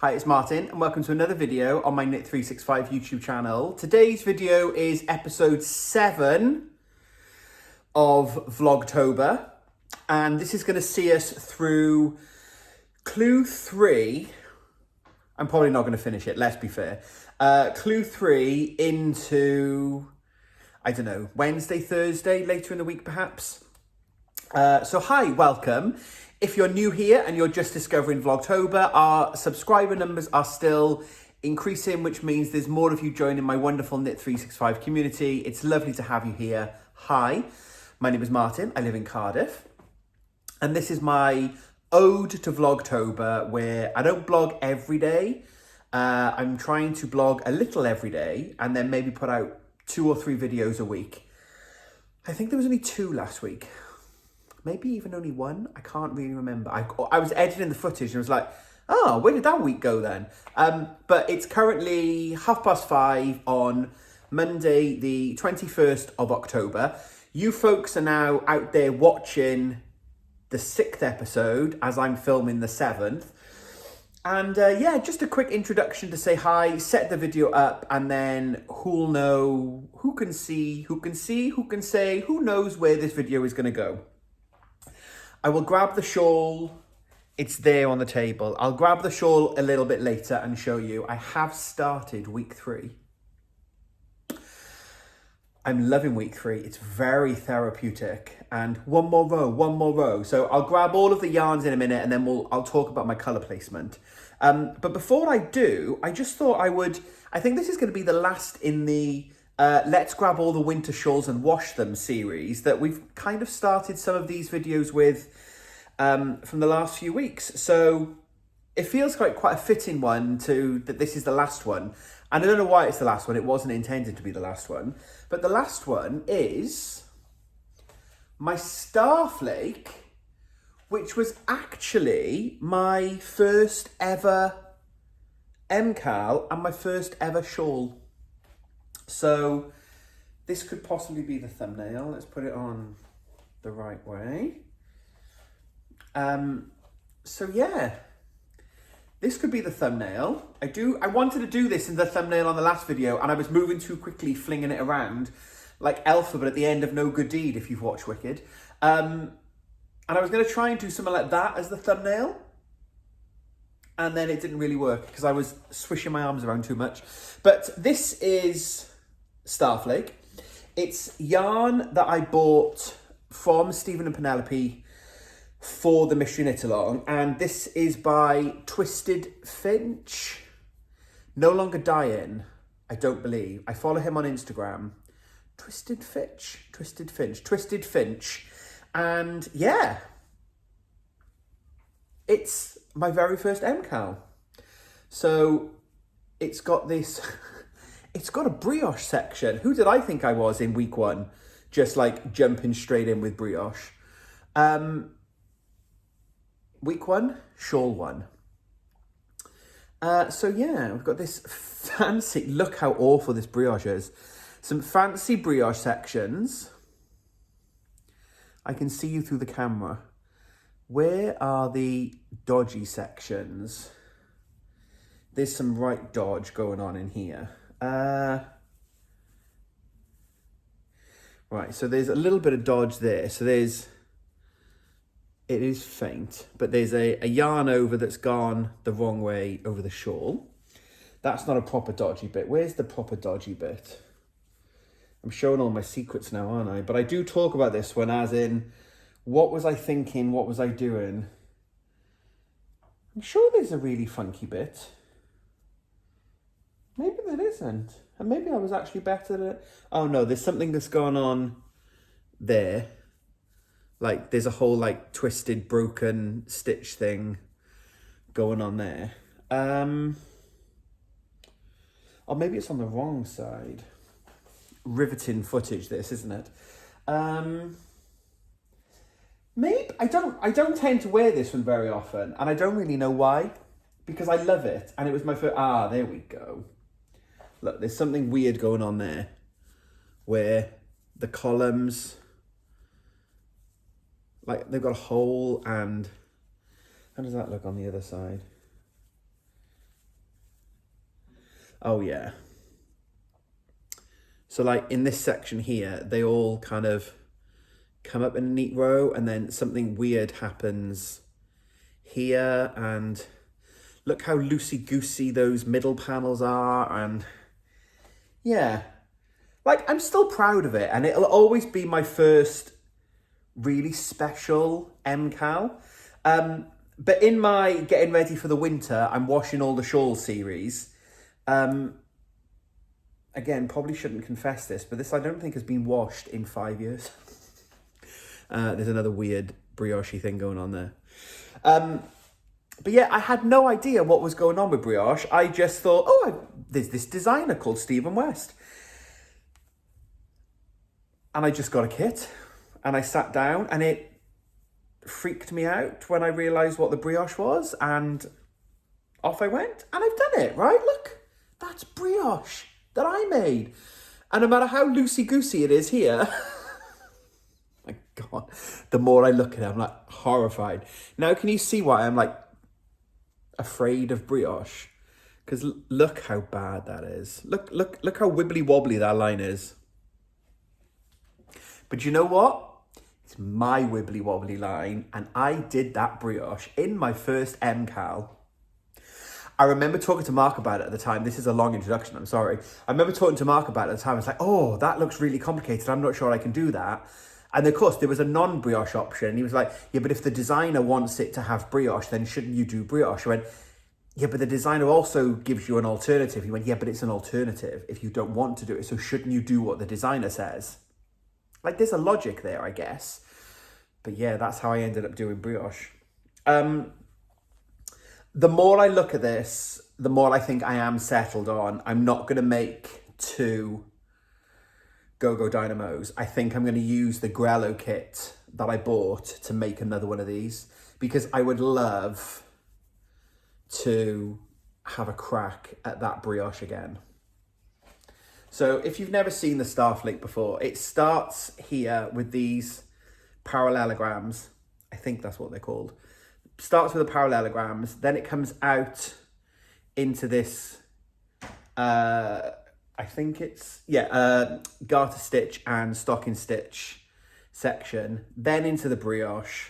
Hi, it's Martin and welcome to another video on my Knit365 YouTube channel. Today's video is episode 7 of Vlogtober, and this is going to see us through clue 3. I'm probably not going to finish it, let's be fair. Clue 3 into, I don't know, Wednesday, Thursday, later in the week perhaps. So hi, welcome. If you're new here and you're just discovering Vlogtober, our subscriber numbers are still increasing, which means there's more of you joining my wonderful Knit365 community. It's lovely to have you here. Hi, my name is Martin. I live in Cardiff. And this is my ode to Vlogtober, where I don't blog every day. I'm trying to blog a little every day and then maybe put out 2 or 3 videos a week. I think there was only 2 last week. Maybe even only 1. I can't really remember. I was editing the footage and I was like, oh, where did that week go then? But it's currently 5:30 on Monday, the 21st of October. You folks are now out there watching the 6th episode as I'm filming the 7th. And yeah, just a quick introduction to say hi, set the video up, and then who'll know, who can see, who can say, who knows where this video is going to go. I will grab the shawl. It's there on the table. I'll grab the shawl a little bit later and show you. I have started week 3. I'm loving week 3. It's very therapeutic. And one more row. So I'll grab all of the yarns in a minute and then I'll talk about my colour placement. But before I do, I just thought I think this is going to be the last in the let's grab all the winter shawls and wash them series that we've kind of started some of these videos with from the last few weeks. So it feels like quite a fitting one that this is the last one. And I don't know why it's the last one. It wasn't intended to be the last one. But the last one is my Starflake, which was actually my first ever MKAL and my first ever shawl. So this could possibly be the thumbnail. Let's put it on the right way. So yeah, this could be the thumbnail. I wanted to do this in the thumbnail on the last video and I was moving too quickly, flinging it around like Alphabet at the end of No Good Deed, if you've watched Wicked. And I was going to try and do something like that as the thumbnail. And then it didn't really work because I was swishing my arms around too much. But this is Starflake. It's yarn that I bought from Stephen and Penelope for the Mystery Knit Along, and this is by Twisted Finch. No longer dyeing, I don't believe. I follow him on Instagram. Twisted Finch. And yeah, it's my very first MKAL. So it's got this, it's got a brioche section. Who did I think I was in week 1? Just like jumping straight in with brioche. Week 1, shawl 1. So yeah, we've got this fancy, look how awful this brioche is. Some fancy brioche sections. I can see you through the camera. Where are the dodgy sections? There's some right dodge going on in here. Right, so there's a little bit of dodge there. So it is faint, but there's a yarn over that's gone the wrong way over the shawl. That's not a proper dodgy bit. Where's the proper dodgy bit? I'm showing all my secrets now, aren't I? But I do talk about this one as in, what was I thinking? What was I doing? I'm sure there's a really funky bit. Maybe there isn't. And maybe I was actually better at it. Oh no, there's something that's gone on there. Like there's a whole like twisted, broken stitch thing going on there. Or maybe it's on the wrong side. Riveting footage this, isn't it? Maybe I don't tend to wear this one very often, and I don't really know why, because I love it and it was my first. Ah, there we go. Look, there's something weird going on there where the columns, like they've got a hole, and how does that look on the other side? Oh yeah. So like in this section here, they all kind of come up in a neat row, and then something weird happens here, and look how loosey-goosey those middle panels are, and yeah. Like, I'm still proud of it, and it'll always be my first really special MKAL. But in my getting ready for the winter, I'm washing all the Shawl series. Again, probably shouldn't confess this, but this I don't think has been washed in 5 years. There's another weird brioche thing going on there. But yeah, I had no idea what was going on with brioche. I just thought, oh, there's this designer called Stephen West. And I just got a kit, and I sat down, and it freaked me out when I realised what the brioche was, and off I went, and I've done it, right? Look, that's brioche that I made. And no matter how loosey-goosey it is here, my God, the more I look at it, I'm like horrified. Now, can you see why I'm like afraid of brioche? Because look how bad that is. Look how wibbly-wobbly that line is. But you know what? It's my wibbly-wobbly line, and I did that brioche in my first MKAL. I remember talking to Mark about it at the time. This is a long introduction, I'm sorry. I remember talking to Mark about it at the time. It's like, oh, that looks really complicated. I'm not sure I can do that. And of course, there was a non-brioche option. He was like, yeah, but if the designer wants it to have brioche, then shouldn't you do brioche? I went, yeah, but the designer also gives you an alternative. He went, yeah, but it's an alternative if you don't want to do it. So shouldn't you do what the designer says? Like, there's a logic there, I guess. But yeah, that's how I ended up doing brioche. The more I look at this, the more I think I am settled on, I'm not going to make 2 Go-Go Dynamos. I think I'm going to use the Grello kit that I bought to make another one of these, because I would love to have a crack at that brioche again. So if you've never seen the Starflake before, it starts here with these parallelograms. I think that's what they're called. Starts with the parallelograms, then it comes out into this, I think it's, garter stitch and stocking stitch section, then into the brioche.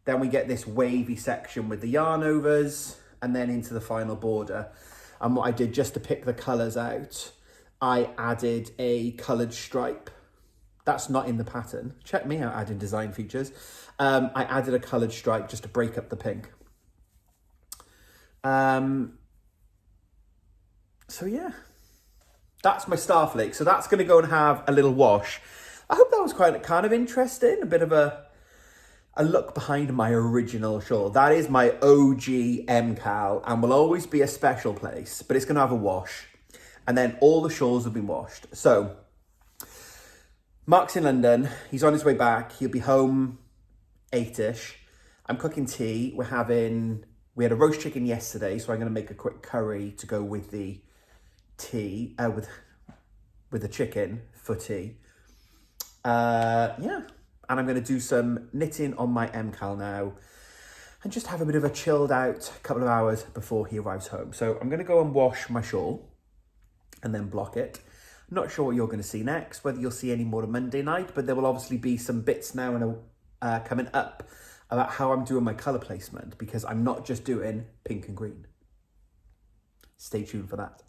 Then we get this wavy section with the yarn overs, and then into the final border. And what I did, just to pick the colours out, I added a coloured stripe. That's not in the pattern. Check me out adding design features. I added a coloured stripe just to break up the pink. So yeah, that's my Starflake. So that's going to go and have a little wash. I hope that was kind of interesting. A bit of a look behind my original shawl. That is my OG MKAL and will always be a special place, but it's going to have a wash. And then all the shawls have been washed. So Mark's in London. He's on his way back. He'll be home 8ish. I'm cooking tea. We had a roast chicken yesterday, so I'm going to make a quick curry to go with the tea, with the chicken for tea. Yeah. And I'm going to do some knitting on my MKAL now and just have a bit of a chilled out couple of hours before he arrives home. So I'm going to go and wash my shawl and then block it. Not sure what you're going to see next, whether you'll see any more on Monday night, but there will obviously be some bits now and coming up about how I'm doing my colour placement, because I'm not just doing pink and green. Stay tuned for that.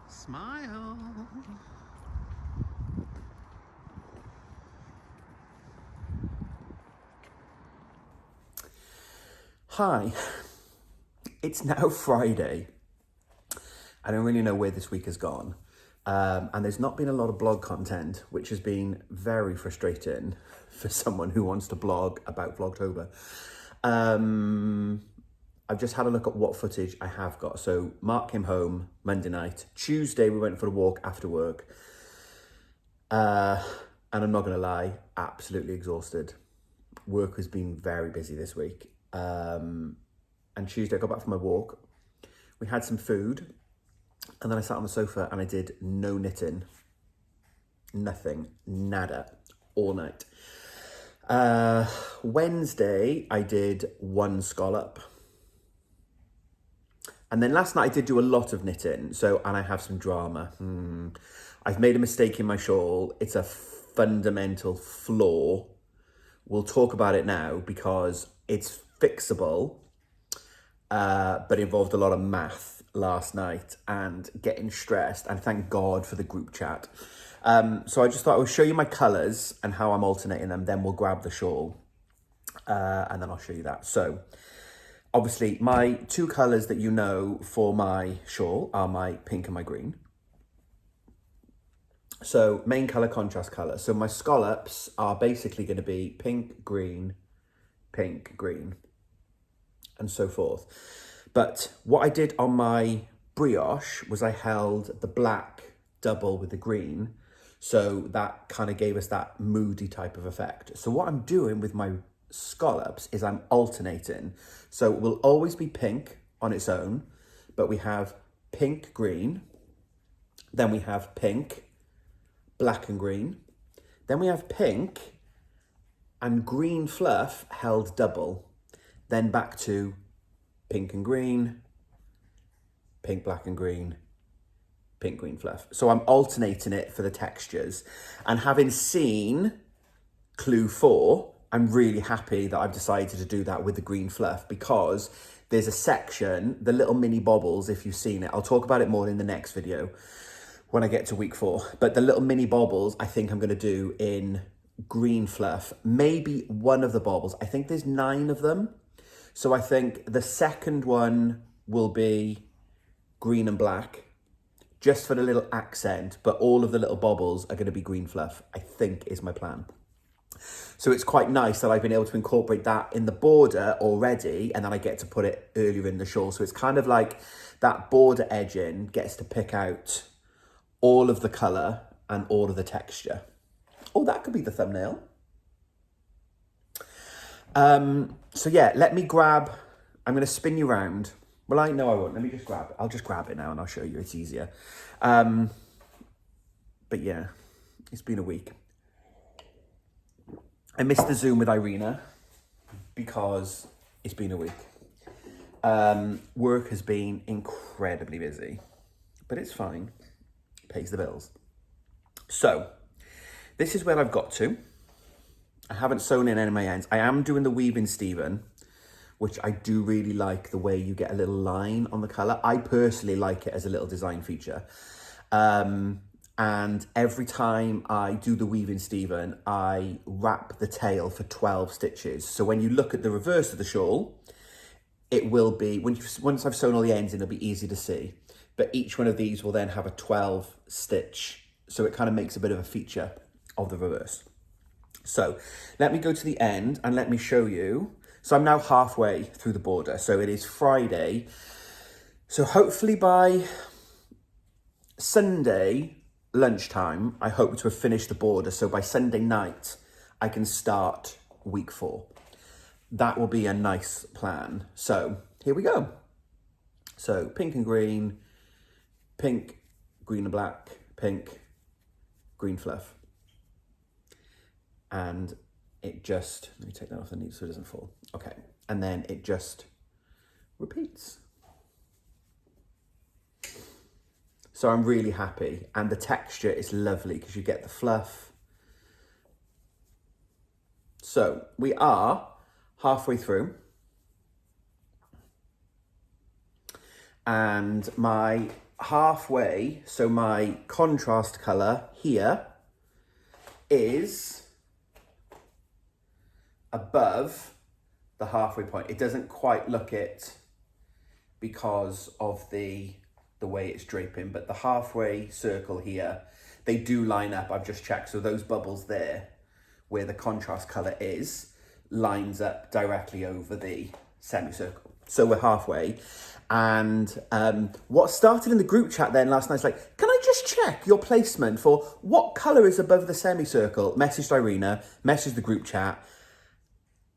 Smile. Hi, it's now Friday. I don't really know where this week has gone. And there's not been a lot of blog content, which has been very frustrating for someone who wants to blog about Vlogtober. I've just had a look at what footage I have got. So Mark came home Monday night. Tuesday, we went for a walk after work. And I'm not going to lie, absolutely exhausted. Work has been very busy this week. And Tuesday, I got back from my walk. We had some food. And then I sat on the sofa and I did no knitting. Nothing. Nada. All night. Wednesday, I did one scallop. And then last night I did do a lot of knitting. And I have some drama. I've made a mistake in my shawl. It's a fundamental flaw. We'll talk about it now because it's fixable, but involved a lot of math last night and getting stressed, and thank God for the group chat. So I just thought I would show you my colours and how I'm alternating them, then we'll grab the shawl, and then I'll show you that. So obviously my two colours that you know for my shawl are my pink and my green. So main colour, contrast colour. So my scallops are basically going to be pink, green, and so forth. But what I did on my brioche was I held the black double with the green. So that kind of gave us that moody type of effect. So what I'm doing with my scallops is I'm alternating. So it will always be pink on its own, but we have pink, green. Then we have pink, black and green. Then we have pink and green fluff held double. Then back to pink and green, pink, black and green, pink, green fluff. So I'm alternating it for the textures. And having seen clue 4, I'm really happy that I've decided to do that with the green fluff because there's a section, the little mini bobbles, if you've seen it. I'll talk about it more in the next video when I get to week 4. But the little mini bobbles, I think I'm going to do in green fluff. Maybe one of the bobbles. I think there's 9 of them. So I think the second one will be green and black, just for the little accent, but all of the little bobbles are going to be green fluff, I think is my plan. So it's quite nice that I've been able to incorporate that in the border already, and then I get to put it earlier in the shawl. So it's kind of like that border edging gets to pick out all of the colour and all of the texture. Oh, that could be the thumbnail. So yeah, let me grab, I'm going to spin you around. Well, no, I won't. Let me just grab it. I'll just grab it now and I'll show you. It's easier. But yeah, it's been a week. I missed the Zoom with Irina because it's been a week. Work has been incredibly busy, but it's fine. It pays the bills. So this is where I've got to. I haven't sewn in any of my ends. I am doing the weaving Stephen, which I do really like the way you get a little line on the colour. I personally like it as a little design feature. And every time I do the weaving Stephen, I wrap the tail for 12 stitches. So when you look at the reverse of the shawl, it will be, once I've sewn all the ends in, it'll be easy to see. But each one of these will then have a 12 stitch. So it kind of makes a bit of a feature of the reverse. So let me go to the end and let me show you. So I'm now halfway through the border. So it is Friday. So hopefully by Sunday lunchtime, I hope to have finished the border. So by Sunday night, I can start week 4. That will be a nice plan. So here we go. So pink and green, pink, green and black, pink, green fluff. And it just, let me take that off the knee so it doesn't fall. Okay, and then it just repeats. So I'm really happy. And the texture is lovely because you get the fluff. So we are halfway through. And my halfway, so my contrast colour here is above the halfway point. It doesn't quite look it because of the way it's draping, but the halfway circle here, they do line up. I've just checked. So those bubbles there, where the contrast color is, lines up directly over the semicircle. So we're halfway. And what started in the group chat then last night is like, can I just check your placement for what color is above the semicircle? Messaged Irina, messaged the group chat,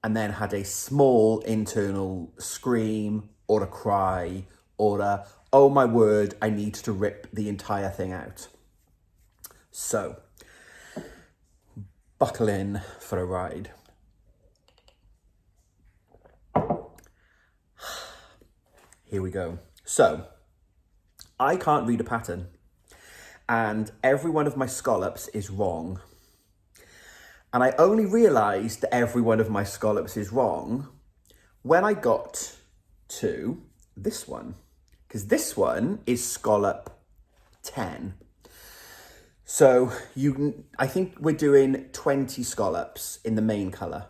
and then had a small internal scream or a cry or a, oh my word, I need to rip the entire thing out. So, buckle in for a ride. Here we go. So, I can't read a pattern, and every one of my scallops is wrong. And I only realised that every one of my scallops is wrong when I got to this one, because this one is scallop 10. So I think we're doing 20 scallops in the main colour.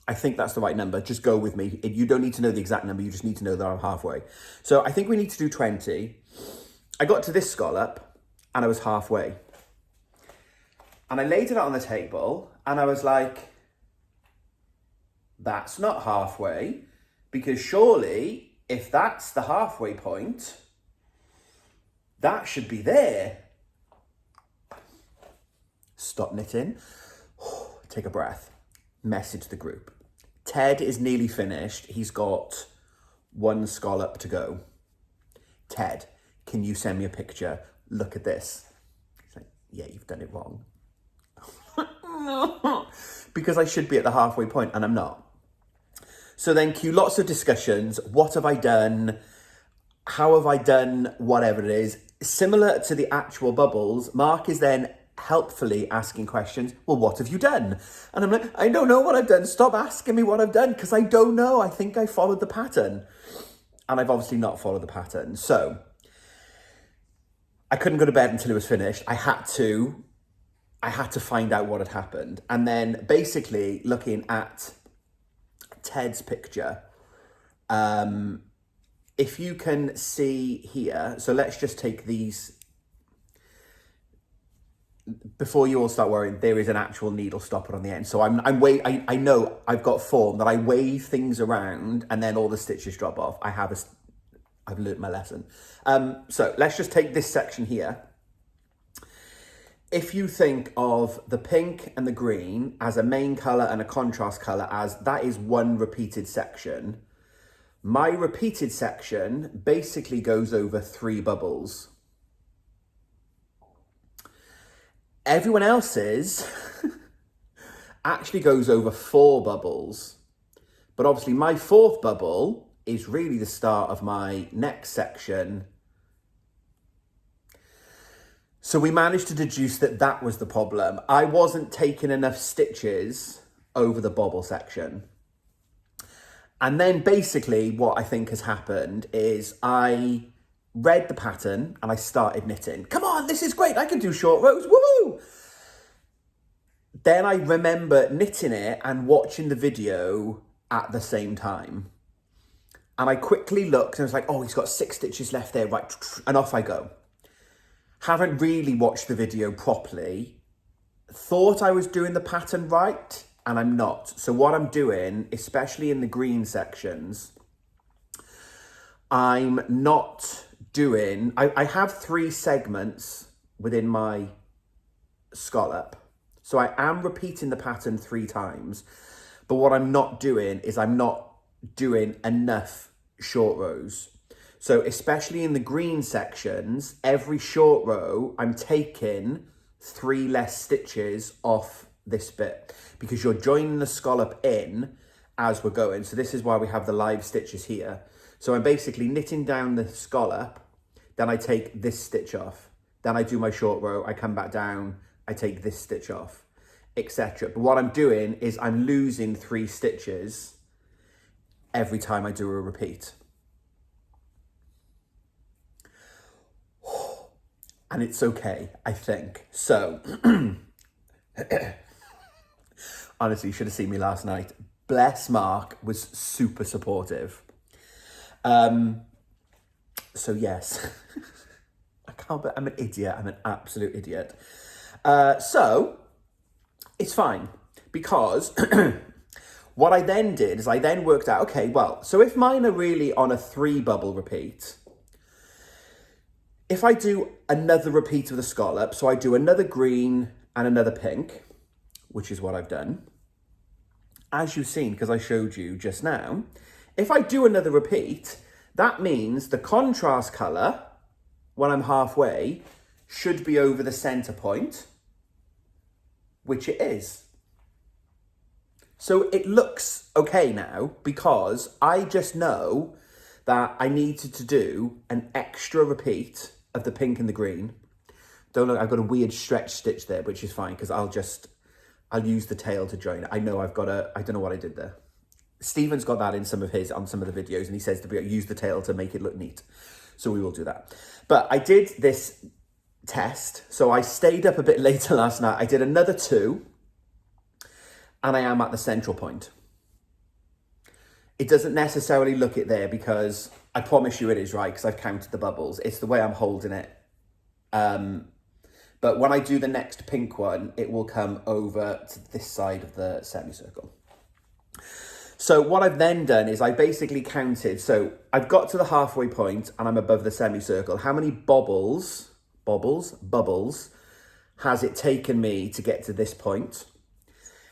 I think that's the right number. Just go with me. You don't need to know the exact number. You just need to know that I'm halfway. So I think we need to do 20. I got to this scallop and I was halfway. And I laid it out on the table and I was like, that's not halfway, because surely if that's the halfway point, that should be there. Stop knitting. Take a breath. Message the group. Ted is nearly finished. He's got one scallop to go. Ted, can you send me a picture? Look at this. He's like, yeah, you've done it wrong. No. Because I should be at the halfway point and I'm not. So then cue lots of discussions. What have I done? How have I done whatever it is? Similar to the actual bubbles, Mark is then helpfully asking questions. Well, what have you done? And I'm like, I don't know what I've done. Stop asking me what I've done, because I don't know. I think I followed the pattern. And I've obviously not followed the pattern. So I couldn't go to bed until it was finished. I had to find out what had happened. And then basically looking at Ted's picture, if you can see here, so let's just take these. Before you all start worrying, there is an actual needle stopper on the end. So I know I've got form that I wave things around and then all the stitches drop off. I've learned my lesson. So let's just take this section here. If you think of the pink and the green as a main colour and a contrast colour, as that is one repeated section, my repeated section basically goes over 3 bubbles. Everyone else's actually goes over 4 bubbles. But obviously my 4th bubble is really the start of my next section. So we managed to deduce that that was the problem. I wasn't taking enough stitches over the bobble section. And then basically what I think has happened is I read the pattern and I started knitting. Come on, this is great. I can do short rows. Woo! Then I remember knitting it and watching the video at the same time. And I quickly looked and I was like, oh, he's got 6 stitches left there. Right. And off I go. Haven't really watched the video properly. Thought I was doing the pattern right, and I'm not. So what I'm doing, especially in the green sections, I'm not doing, I have 3 segments within my scallop. So I am repeating the pattern 3 times. But what I'm not doing is I'm not doing enough short rows. So especially in the green sections, every short row, I'm taking 3 less stitches off this bit because you're joining the scallop in as we're going. So this is why we have the live stitches here. So I'm basically knitting down the scallop, then I take this stitch off. Then I do my short row, I come back down, I take this stitch off, etc. But what I'm doing is I'm losing 3 stitches every time I do a repeat. And it's okay, I think. So, honestly, you should have seen me last night. bless Mark, was super supportive. So yes, I'm an idiot. I'm an absolute idiot. So it's fine because what I then did is I then worked out, okay, well, so if mine are really on a 3 bubble repeat, if I do another repeat of the scallop, so I do another green and another pink, which is what I've done, as you've seen, because I showed you just now, if I do another repeat, that means the contrast colour, when I'm halfway, should be over the centre point, which it is. So it looks okay now because I just know that I needed to do an extra repeat of the pink and the green. Don't look, I've got a weird stretch stitch there, which is fine because I'll use the tail to join it. I know I don't know what I did there. Stephen's got that on some of the videos, and he says to use the tail to make it look neat. So we will do that. But I did this test. So I stayed up a bit later last night. I did another 2, and I am at the central point. It doesn't necessarily look it there because I promise you it is right because I've counted the bubbles. It's the way I'm holding it. But when I do the next pink one, it will come over to this side of the semicircle. So what I've then done is I basically counted. So I've got to the halfway point and I'm above the semicircle. How many bubbles has it taken me to get to this point?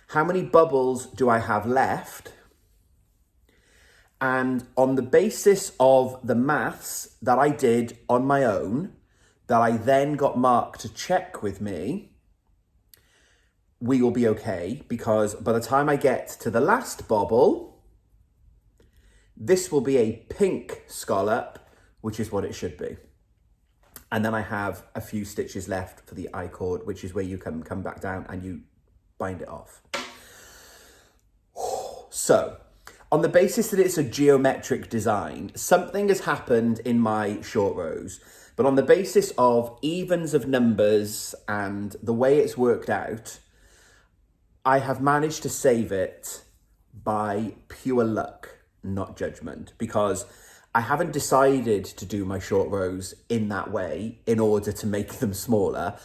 How many bubbles do I have left? And on the basis of the maths that I did on my own, that I then got Mark to check with me, we will be okay, because by the time I get to the last bobble, this will be a pink scallop, which is what it should be. And then I have a few stitches left for the I-cord, which is where you come back down and you bind it off. So, on the basis that it's a geometric design, something has happened in my short rows. But on the basis of evens of numbers and the way it's worked out, I have managed to save it by pure luck, not judgment, because I haven't decided to do my short rows in that way in order to make them smaller.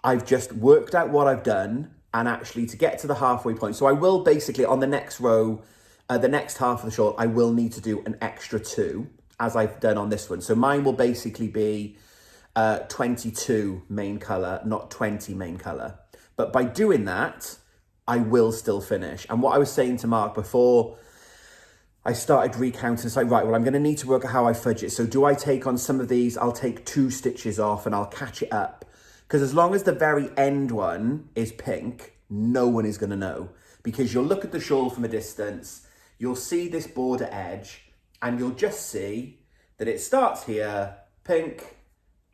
I've just worked out what I've done and actually to get to the halfway point. So I will basically, on the next row, the next half of the short, I will need to do an extra 2, as I've done on this one. So mine will basically be 22 main colour, not 20 main colour. But by doing that, I will still finish. And what I was saying to Mark before I started recounting, it's like, right, well, I'm going to need to work out how I fudge it. So do I take on some of these? I'll take 2 stitches off and I'll catch it up. Because as long as the very end one is pink, no one is going to know. Because you'll look at the shawl from a distance, you'll see this border edge, and you'll just see that it starts here, pink,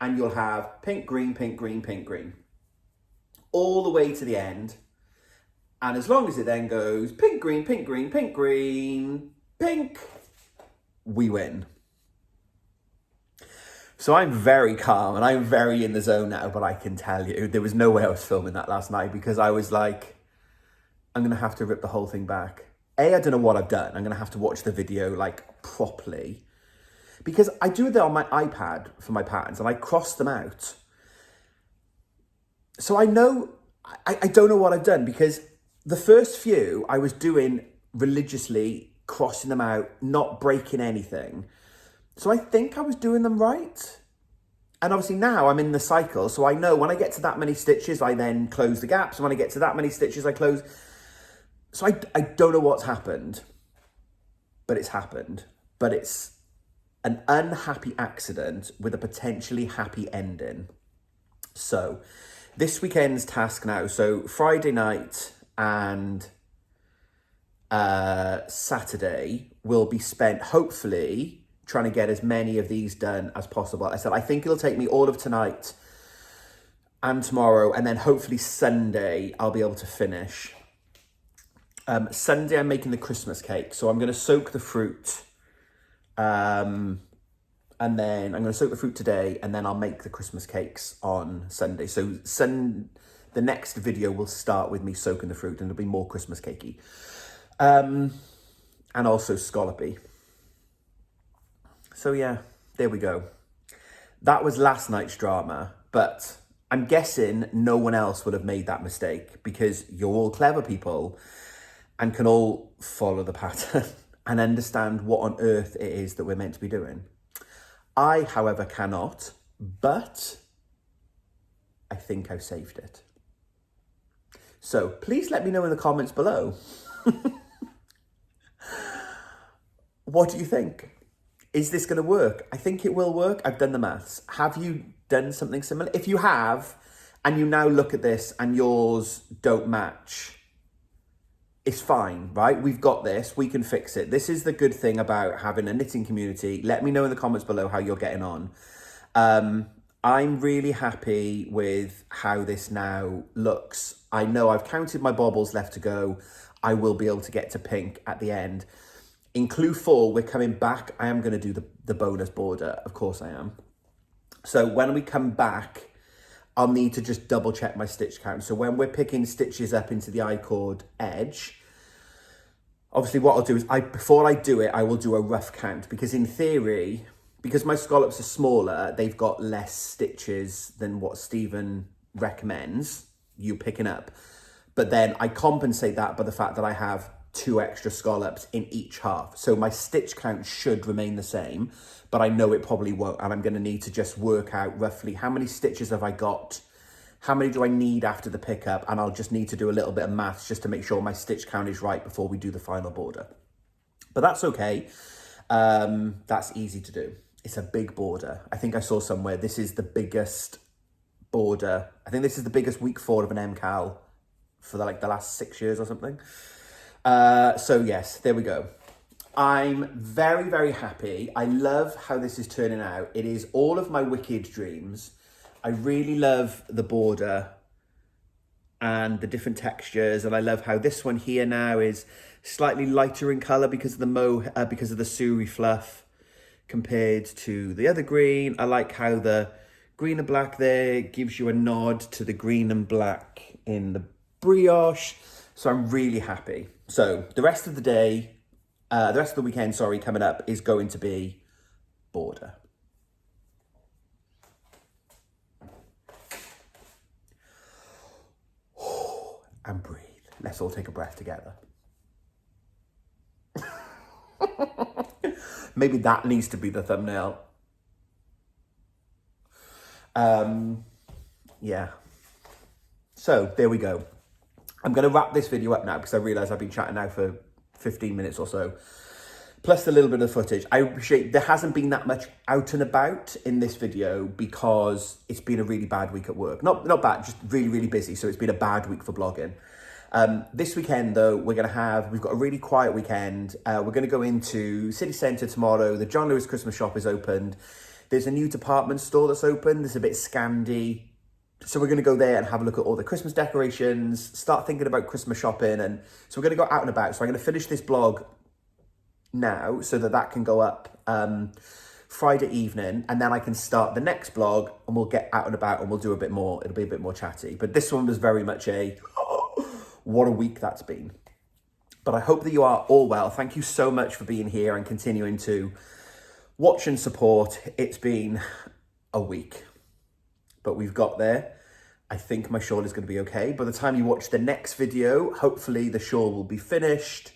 and you'll have pink, green, pink, green, pink, green, all the way to the end. And as long as it then goes pink, green, pink, green, pink, green, pink, we win. So I'm very calm and I'm very in the zone now, but I can tell you, there was no way I was filming that last night because I was like, I'm going to have to rip the whole thing back. I don't know what I've done. I'm going to have to watch the video like properly because I do that on my iPad for my patterns and I cross them out. So I know, I don't know what I've done because the first few I was doing religiously, crossing them out, not breaking anything. So I think I was doing them right. And obviously now I'm in the cycle. So I know when I get to that many stitches, I then close the gaps. And when I get to that many stitches, I close. So I don't know what's happened, but it's happened. But it's an unhappy accident with a potentially happy ending. So this weekend's task now. So Friday night and Saturday will be spent hopefully trying to get as many of these done as possible. I said, I think it'll take me all of tonight and tomorrow, and then hopefully Sunday I'll be able to finish. Sunday I'm making the Christmas cake, so I'm going to soak the fruit, and then I'm going to soak the fruit today, and then I'll make the Christmas cakes on Sunday. So the next video will start with me soaking the fruit, and it'll be more Christmas cakey. And also scallopy. So yeah, there we go. That was last night's drama, but I'm guessing no one else would have made that mistake because you're all clever people and can all follow the pattern and understand what on earth it is that we're meant to be doing. I, however, cannot, but I think I've saved it. So please let me know in the comments below. What do you think? Is this going to work? I think it will work. I've done the maths. Have you done something similar? If you have, and you now look at this and yours don't match, it's fine, right? We've got this. We can fix it. This is the good thing about having a knitting community. Let me know in the comments below how you're getting on. I'm really happy with how this now looks. I know I've counted my bobbles left to go. I will be able to get to pink at the end. In clue 4, we're coming back. I am going to do the bonus border. Of course I am. So when we come back, I'll need to just double check my stitch count. So when we're picking stitches up into the I-cord edge, obviously what I'll do is, before I do it, I will do a rough count. Because in theory, because my scallops are smaller, they've got less stitches than what Stephen recommends you picking up. But then I compensate that by the fact that I have 2 extra scallops in each half. So my stitch count should remain the same, but I know it probably won't. And I'm going to need to just work out roughly how many stitches have I got, how many do I need after the pickup, and I'll just need to do a little bit of maths just to make sure my stitch count is right before we do the final border. But that's okay. That's easy to do. It's a big border. I think I saw somewhere this is the biggest border. I think this is the biggest week 4 of an MKAL for the last 6 years or something. So yes, there we go. I'm very, very happy. I love how this is turning out. It is all of my wicked dreams. I really love the border and the different textures. And I love how this one here now is slightly lighter in color because of the because of the Suri fluff compared to the other green. I like how the green and black there gives you a nod to the green and black in the brioche. So I'm really happy. So the rest of the day, the rest of the weekend, sorry, coming up is going to be border. And breathe. Let's all take a breath together. Maybe that needs to be the thumbnail. Yeah. So there we go. I'm going to wrap this video up now because I realise I've been chatting now for 15 minutes or so, plus a little bit of footage. I appreciate there hasn't been that much out and about in this video because it's been a really bad week at work. Not bad, just really, really busy. So it's been a bad week for blogging. This weekend, though, we've got a really quiet weekend. We're going to go into city centre tomorrow. The John Lewis Christmas shop is opened. There's a new department store that's open. There's a bit Scandi. So we're going to go there and have a look at all the Christmas decorations, start thinking about Christmas shopping. And so we're going to go out and about. So I'm going to finish this blog now so that can go up Friday evening. And then I can start the next blog and we'll get out and about and we'll do a bit more. It'll be a bit more chatty. But this one was very much what a week that's been. But I hope that you are all well. Thank you so much for being here and continuing to watch and support. It's been a week. But we've got there. I think my shawl is going to be okay. By the time you watch the next video, hopefully the shawl will be finished.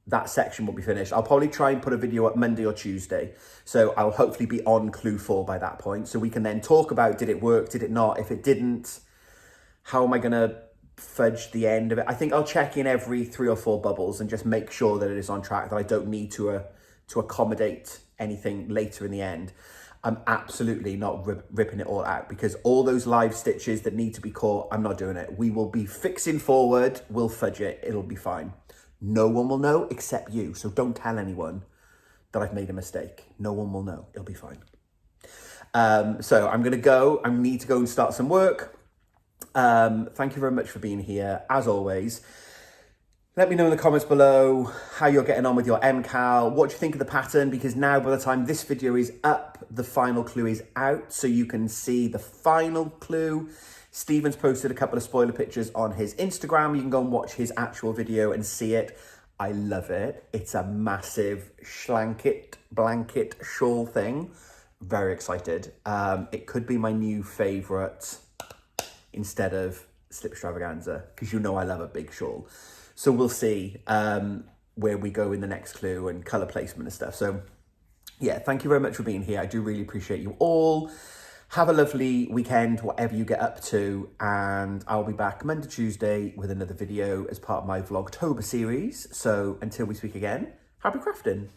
That section will be finished. I'll probably try and put a video up Monday or Tuesday. So I'll hopefully be on clue 4 by that point. So we can then talk about, did it work? Did it not? If it didn't, how am I going to fudge the end of it? I think I'll check in every 3 or 4 bubbles and just make sure that it is on track, that I don't need to accommodate anything later in the end. I'm absolutely not ripping it all out because all those live stitches that need to be caught, I'm not doing it. We will be fixing forward. We'll fudge it. It'll be fine. No one will know except you. So don't tell anyone that I've made a mistake. No one will know. It'll be fine. So I'm going to go. I need to go and start some work. Thank you very much for being here. As always, let me know in the comments below how you're getting on with your MKAL, what you think of the pattern, because now by the time this video is up, the final clue is out, so you can see the final clue. Stephen's posted a couple of spoiler pictures on his Instagram. You can go and watch his actual video and see it. I love it. It's a massive blanket shawl thing. Very excited. It could be my new favourite instead of slip extravaganza, because you know I love a big shawl. So we'll see where we go in the next clue and colour placement and stuff. So yeah, thank you very much for being here. I do really appreciate you all. Have a lovely weekend, whatever you get up to, and I'll be back Monday, Tuesday with another video as part of my Vlogtober series. So until we speak again, happy crafting.